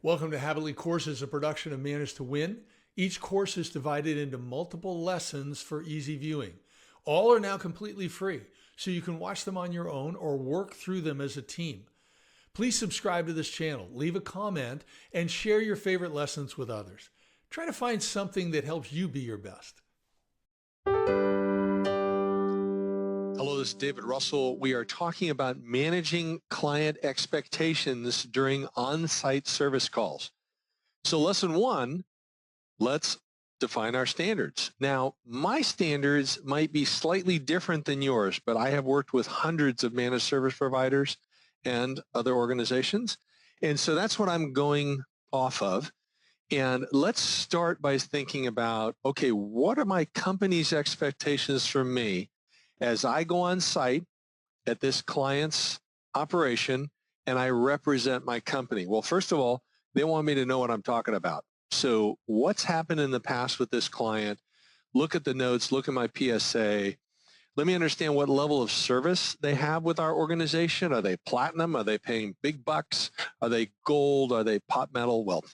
Welcome to Habitly Courses, a production of Manage to Win. Each course is divided into multiple lessons for easy viewing. All are now completely free, so you can watch them on your own or work through them as a team. Please subscribe to this channel, leave a comment, and share your favorite lessons with others. Try to find something that helps you be your best. Hello, this is David Russell. We are talking about managing client expectations during on-site service calls. So lesson one, let's define our standards. Now, my standards might be slightly different than yours, but I have worked with hundreds of managed service providers and other organizations. And so that's what I'm going off of. And let's start by thinking about, okay, what are my company's expectations from me as I go on site at this client's operation and I represent my company? Well, first of all, they want me to know what I'm talking about. So what's happened in the past with this client? Look at the notes, look at my PSA. Let me understand what level of service they have with our organization. Are they platinum? Are they paying big bucks? Are they gold? Are they pot metal? Well,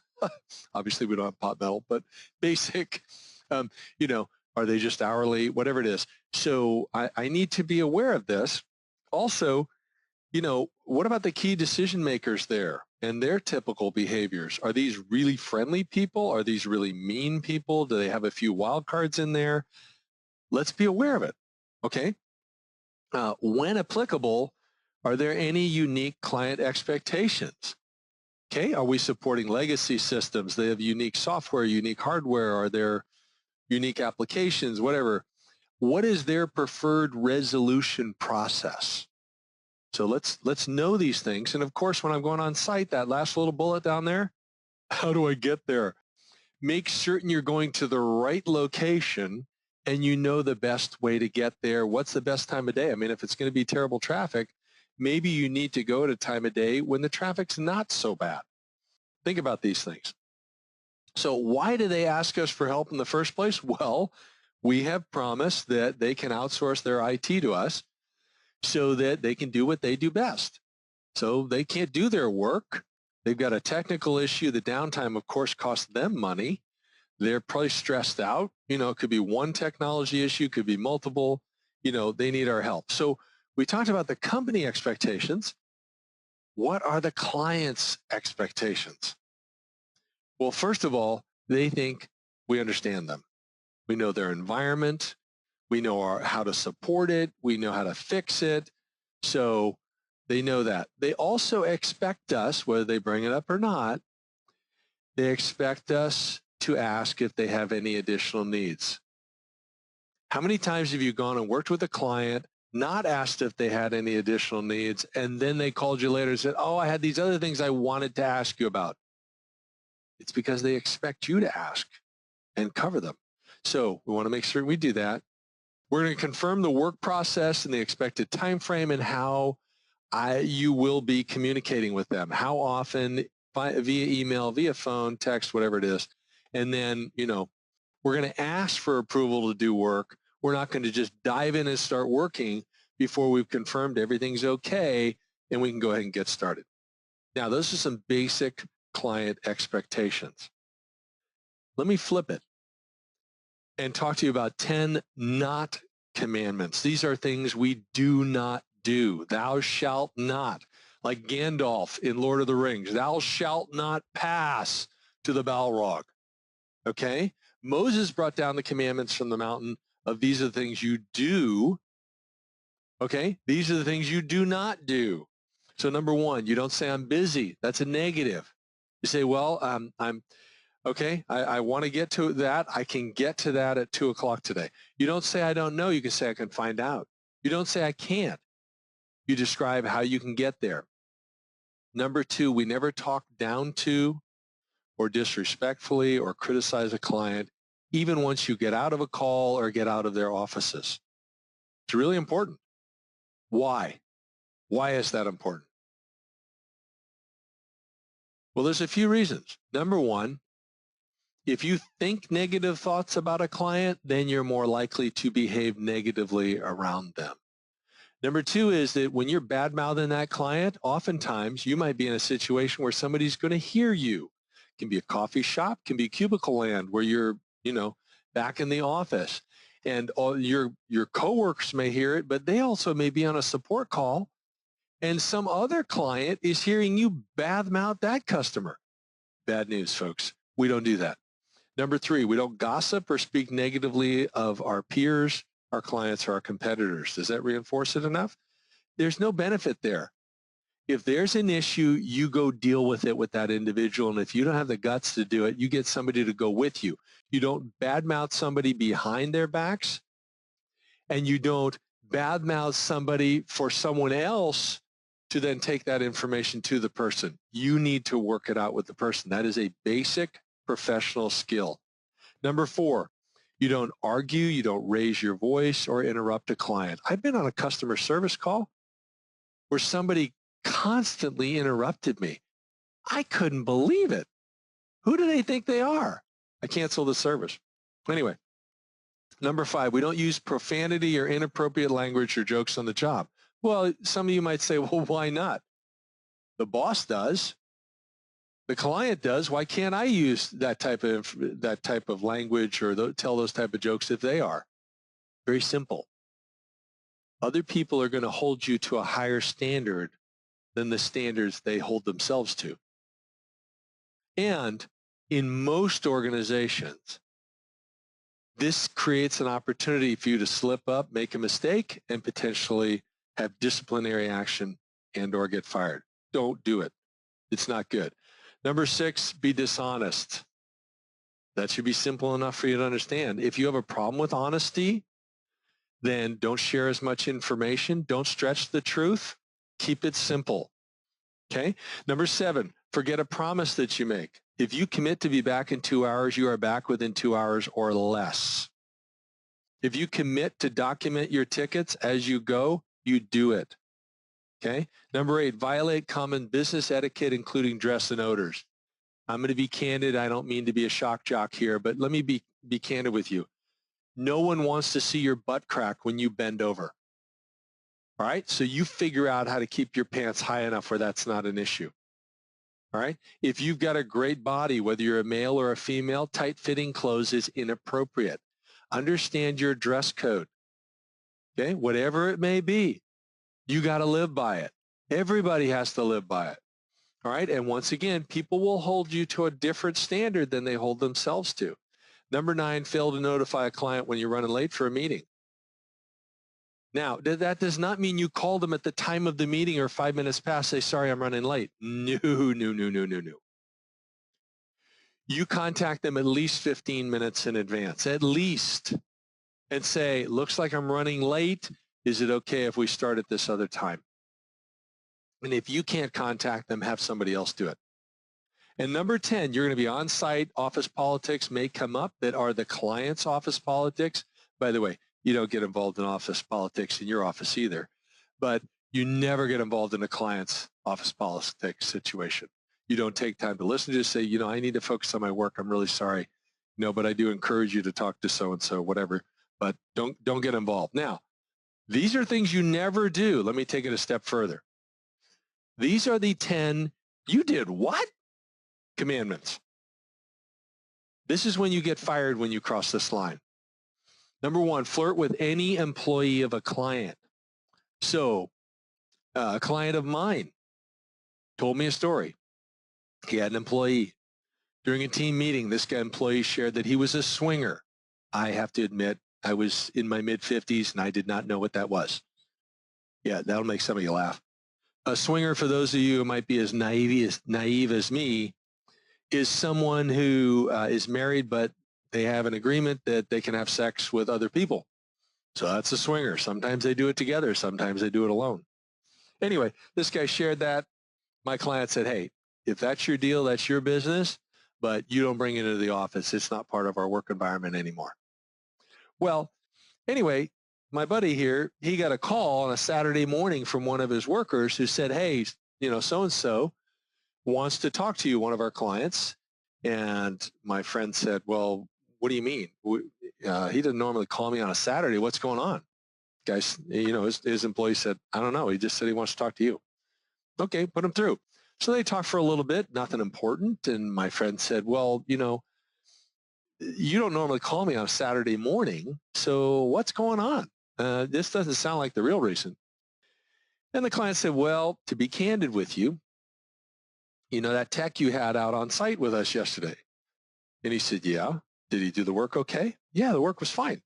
obviously we don't have pot metal, but basic, are they just hourly? Whatever it is. So I need to be aware of this. Also, what about the key decision makers there and their typical behaviors? Are these really friendly people? Are these really mean people? Do they have a few wild cards in there? Let's be aware of it. Okay. When applicable, are there any unique client expectations? Okay. Are we supporting legacy systems? They have unique software, unique hardware. Are there unique applications, whatever? What is their preferred resolution process? So let's know these things. And of course, when I'm going on site, that last little bullet down there, how do I get there? Make certain you're going to the right location and you know the best way to get there. What's the best time of day? I mean, if it's going to be terrible traffic, maybe you need to go at a time of day when the traffic's not so bad. Think about these things. So why do they ask us for help in the first place? Well, we have promised that they can outsource their IT to us so that they can do what they do best. So they can't do their work. They've got a technical issue. The downtime, of course, costs them money. They're probably stressed out. It could be one technology issue, could be multiple. They need our help. So we talked about the company expectations. What are the client's expectations? Well, first of all, they think we understand them. We know their environment. We know how to support it. We know how to fix it. So they know that. They also expect us, whether they bring it up or not, they expect us to ask if they have any additional needs. How many times have you gone and worked with a client, not asked if they had any additional needs, and then they called you later and said, oh, I had these other things I wanted to ask you about? It's because they expect you to ask and cover them. So we want to make sure we do that. We're going to confirm the work process and the expected time frame and how you will be communicating with them. How often, via email, via phone, text, whatever it is. And then, we're going to ask for approval to do work. We're not going to just dive in and start working before we've confirmed everything's okay and we can go ahead and get started. Now, those are some basic client expectations. Let me flip it and talk to you about 10 not commandments. These are things we do not do. Thou shalt not, like Gandalf in Lord of the Rings, thou shalt not pass to the Balrog. Okay? Moses brought down the commandments from the mountain of these are the things you do. Okay? These are the things you do not do. So number one, you don't say I'm busy. That's a negative. You say, well, I'm okay. I want to get to that. I can get to that at 2 o'clock today. You don't say I don't know. You can say I can find out. You don't say I can't. You describe how you can get there. Number two, we never talk down to or disrespectfully or criticize a client, even once you get out of a call or get out of their offices. It's really important. Why? Why is that important? Well, there's a few reasons. Number one, if you think negative thoughts about a client, then you're more likely to behave negatively around them. Number two is that when you're bad-mouthing that client, oftentimes you might be in a situation where somebody's going to hear you It can be a coffee shop, can be cubicle land where you're, back in the office. And all your coworkers may hear it, but they also may be on a support call, and some other client is hearing you badmouth that customer. Bad news, folks. We don't do that. Number 3, we don't gossip or speak negatively of our peers, our clients, or our competitors. Does that reinforce it enough? There's no benefit there. If there's an issue, you go deal with it with that individual. And if you don't have the guts to do it, you get somebody to go with you. You don't badmouth somebody behind their backs, and you don't badmouth somebody for someone else to then take that information to the person. You need to work it out with the person. That is a basic professional skill. Number 4, you don't argue, you don't raise your voice or interrupt a client. I've been on a customer service call where somebody constantly interrupted me. I couldn't believe it. Who do they think they are? I canceled the service. Anyway, number 5, we don't use profanity or inappropriate language or jokes on the job. Well, some of you might say, well, why not? The boss does. The client does. Why can't I use that type of language or tell those type of jokes if they are? Very simple. Other people are going to hold you to a higher standard than the standards they hold themselves to. And in most organizations, this creates an opportunity for you to slip up, make a mistake, and potentially have disciplinary action and or get fired. Don't do it. It's not good. Number 6, be dishonest. That should be simple enough for you to understand. If you have a problem with honesty, then don't share as much information. Don't stretch the truth. Keep it simple. Okay? Number 7, forget a promise that you make. If you commit to be back in 2 hours, you are back within 2 hours or less. If you commit to document your tickets as you go, you do it. Okay? Number 8, violate common business etiquette, including dress and odors. I'm going to be candid. I don't mean to be a shock jock here, but let me be candid with you. No one wants to see your butt crack when you bend over. All right? So you figure out how to keep your pants high enough where that's not an issue. All right? If you've got a great body, whether you're a male or a female, tight-fitting clothes is inappropriate. Understand your dress code. Okay? Whatever it may be, you got to live by it. Everybody has to live by it. All right? And once again, people will hold you to a different standard than they hold themselves to. Number 9, fail to notify a client when you're running late for a meeting. Now, that does not mean you call them at the time of the meeting or 5 minutes past, say, sorry, I'm running late. No. You contact them at least 15 minutes in advance, at least, and say, looks like I'm running late. Is it okay if we start at this other time? And if you can't contact them, have somebody else do it. And number 10, you're going to be on site. Office politics may come up that are the client's office politics. By the way, you don't get involved in office politics in your office either, but you never get involved in a client's office politics situation. You don't take time to listen. Just say, I need to focus on my work. I'm really sorry. But I do encourage you to talk to so-and-so, whatever, but don't get involved. Now, these are things you never do. Let me take it a step further. These are the 10, you did what? Commandments. This is when you get fired when you cross this line. Number 1, flirt with any employee of a client. So a client of mine told me a story. He had an employee. During a team meeting, this employee shared that he was a swinger. I have to admit, I was in my mid-50s and I did not know what that was. Yeah, that'll make some of you laugh. A swinger, for those of you who might be as naive as me, is someone who is married, but they have an agreement that they can have sex with other people. So that's a swinger. Sometimes they do it together. Sometimes they do it alone. Anyway, this guy shared that. My client said, hey, if that's your deal, that's your business, but you don't bring it into the office. It's not part of our work environment anymore. Well, anyway, my buddy here, he got a call on a Saturday morning from one of his workers who said, hey, so-and-so wants to talk to you, one of our clients. And my friend said, well, what do you mean? He doesn't normally call me on a Saturday. What's going on? Guys, his employee said, I don't know. He just said he wants to talk to you. Okay, put him through. So they talked for a little bit, nothing important. And my friend said, well, you don't normally call me on a Saturday morning, so what's going on? This doesn't sound like the real reason. And the client said, well, to be candid with you, that tech you had out on site with us yesterday. And he said, yeah. Did he do the work okay? Yeah, the work was fine.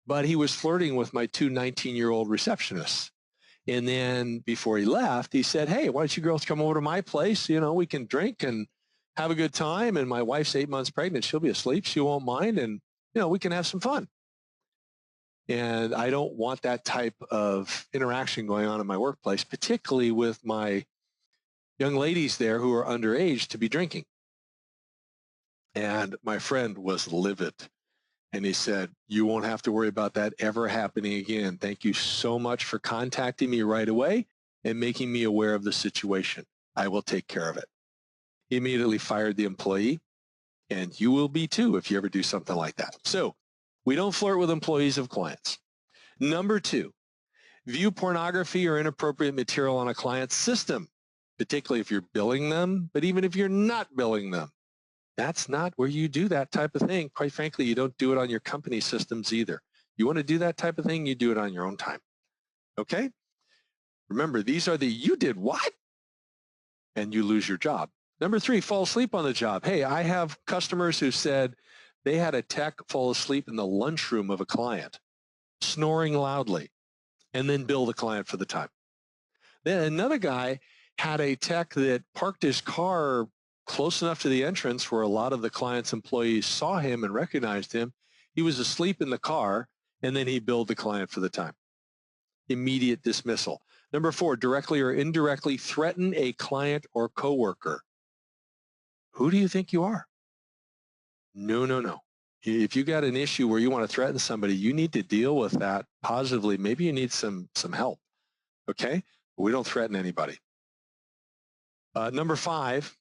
But he was flirting with my two 19-year-old receptionists. And then before he left, he said, hey, why don't you girls come over to my place? We can drink and have a good time. And my wife's 8 months pregnant. She'll be asleep. She won't mind. And, we can have some fun. And I don't want that type of interaction going on in my workplace, particularly with my young ladies there who are underage to be drinking. And my friend was livid. And he said, you won't have to worry about that ever happening again. Thank you so much for contacting me right away and making me aware of the situation. I will take care of it. He immediately fired the employee, and you will be too if you ever do something like that. So we don't flirt with employees of clients. Number 2, view pornography or inappropriate material on a client's system, particularly if you're billing them, but even if you're not billing them. That's not where you do that type of thing. Quite frankly, you don't do it on your company systems either. You want to do that type of thing, you do it on your own time. Okay? Remember, these are the you did what? And you lose your job. Number 3, fall asleep on the job. Hey, I have customers who said they had a tech fall asleep in the lunchroom of a client, snoring loudly, and then bill the client for the time. Then another guy had a tech that parked his car close enough to the entrance where a lot of the client's employees saw him and recognized him. He was asleep in the car, and then he billed the client for the time. Immediate dismissal. Number 4, directly or indirectly threaten a client or coworker. Who do you think you are? No. If you got an issue where you want to threaten somebody, you need to deal with that positively. Maybe you need some help, okay? But we don't threaten anybody. Number 5,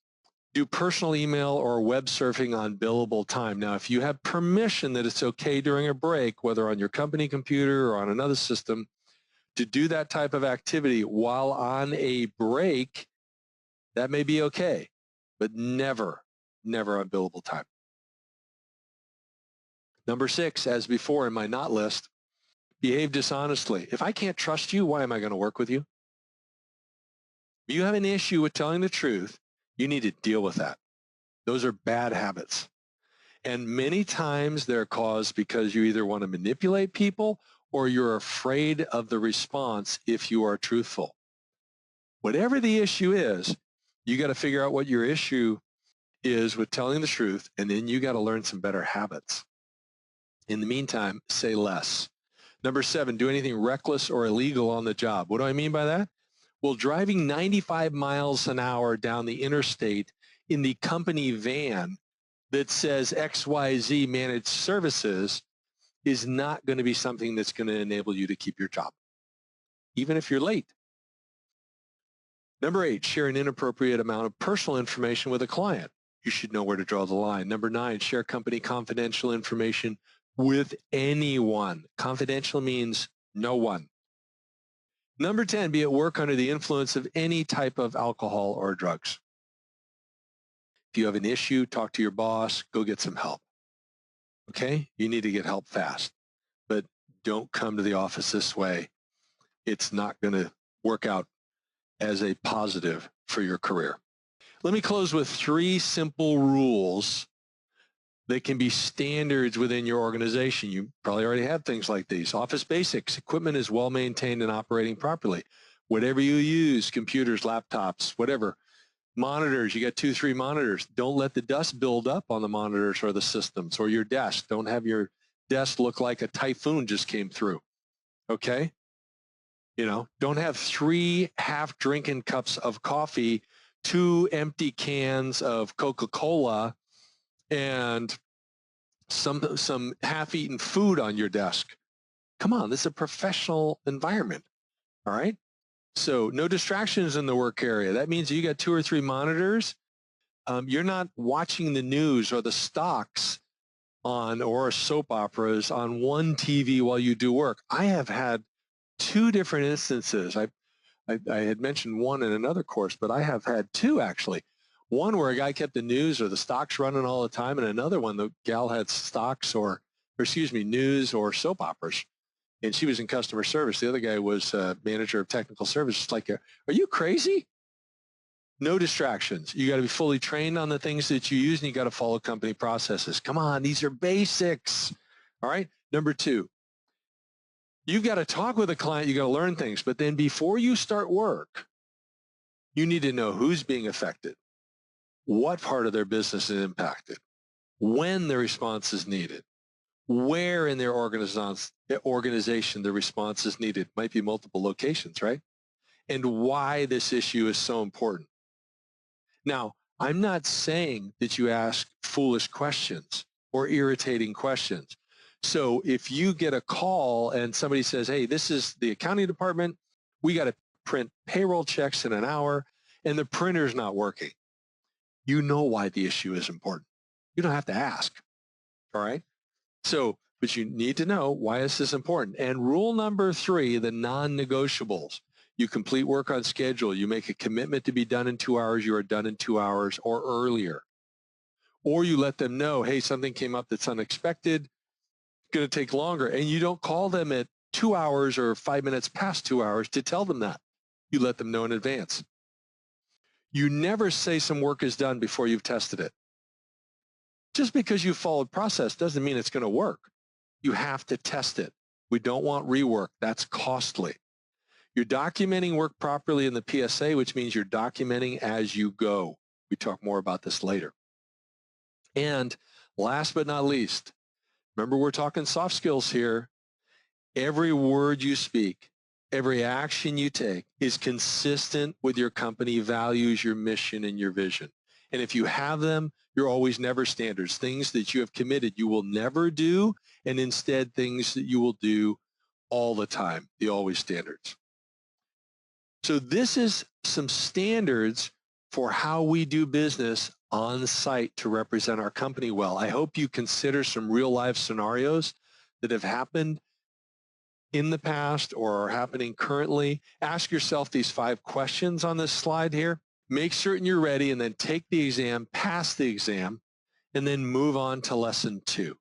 do personal email or web surfing on billable time. Now, if you have permission that it's okay during a break, whether on your company computer or on another system, to do that type of activity while on a break, that may be okay, but never on billable time. Number 6, as before in my not list, behave dishonestly. If I can't trust you, why am I going to work with you? If you have an issue with telling the truth, you need to deal with that. Those are bad habits. And many times they're caused because you either want to manipulate people or you're afraid of the response if you are truthful. Whatever the issue is, you got to figure out what your issue is with telling the truth, and then you got to learn some better habits. In the meantime, say less. Number 7, do anything reckless or illegal on the job. What do I mean by that? Well, driving 95 miles an hour down the interstate in the company van that says XYZ managed services is not going to be something that's going to enable you to keep your job, even if you're late. Number 8, share an inappropriate amount of personal information with a client. You should know where to draw the line. Number 9, share company confidential information with anyone. Confidential means no one. Number 10, be at work under the influence of any type of alcohol or drugs. If you have an issue, talk to your boss, go get some help. Okay? You need to get help fast, but don't come to the office this way. It's not going to work out as a positive for your career. Let me close with 3 simple rules that can be standards within your organization. You probably already have things like these. Office basics. Equipment is well maintained and operating properly. Whatever you use, computers, laptops, whatever. Monitors, you got 2, 3 monitors. Don't let the dust build up on the monitors or the systems or your desk. Don't have your desk look like a typhoon just came through. Okay? Don't have 3 half-drinking cups of coffee, 2 empty cans of Coca-Cola, and some half-eaten food on your desk. Come on, this is a professional environment, all right? So no distractions in the work area. That means you got 2 or 3 monitors. You're not watching the news or the stocks or soap operas on one TV while you do work. I have had 2 different instances. I I had mentioned one in another course, but I have had two actually. One where a guy kept the news or the stocks running all the time, and another one, the gal had stocks or excuse me, news or soap operas, and she was in customer service. The other guy was manager of technical services. Like, are you crazy? No distractions. You got to be fully trained on the things that you use, and you got to follow company processes. Come on, these are basics. All right. Number two, you've got to talk with a client. You got to learn things, but then before you start work, you need to know who's being affected, what part of their business is impacted, when the response is needed, where in their organization the response is needed. Might be multiple locations, right? And why this issue is so important. Now, I'm not saying that you ask foolish questions or irritating questions. So if you get a call and somebody says, hey, this is the accounting department, we got to print payroll checks in an hour, and the printer's not working, you know why the issue is important. You don't have to ask, all right? So, but you need to know, why is this important? And rule number 3, the non-negotiables. You complete work on schedule. You make a commitment to be done in 2 hours. You are done in 2 hours or earlier. Or you let them know, hey, something came up that's unexpected, going to take longer. And you don't call them at 2 hours or 5 minutes past 2 hours to tell them that. You let them know in advance. You never say some work is done before you've tested it. Just because you followed process doesn't mean it's going to work. You have to test it. We don't want rework. That's costly. You're documenting work properly in the PSA, which means you're documenting as you go. We talk more about this later. And last but not least, remember we're talking soft skills here. Every word you speak, every action you take is consistent with your company values, your mission, and your vision. And if you have them, you're always never standards. Things that you have committed you will never do, and instead things that you will do all the time, the always standards. So this is some standards for how we do business on site to represent our company well. I hope you consider some real life scenarios that have happened in the past or are happening currently. Ask yourself these 5 questions on this slide here. Make certain you're ready, and then take the exam, pass the exam, and then move on to lesson 2.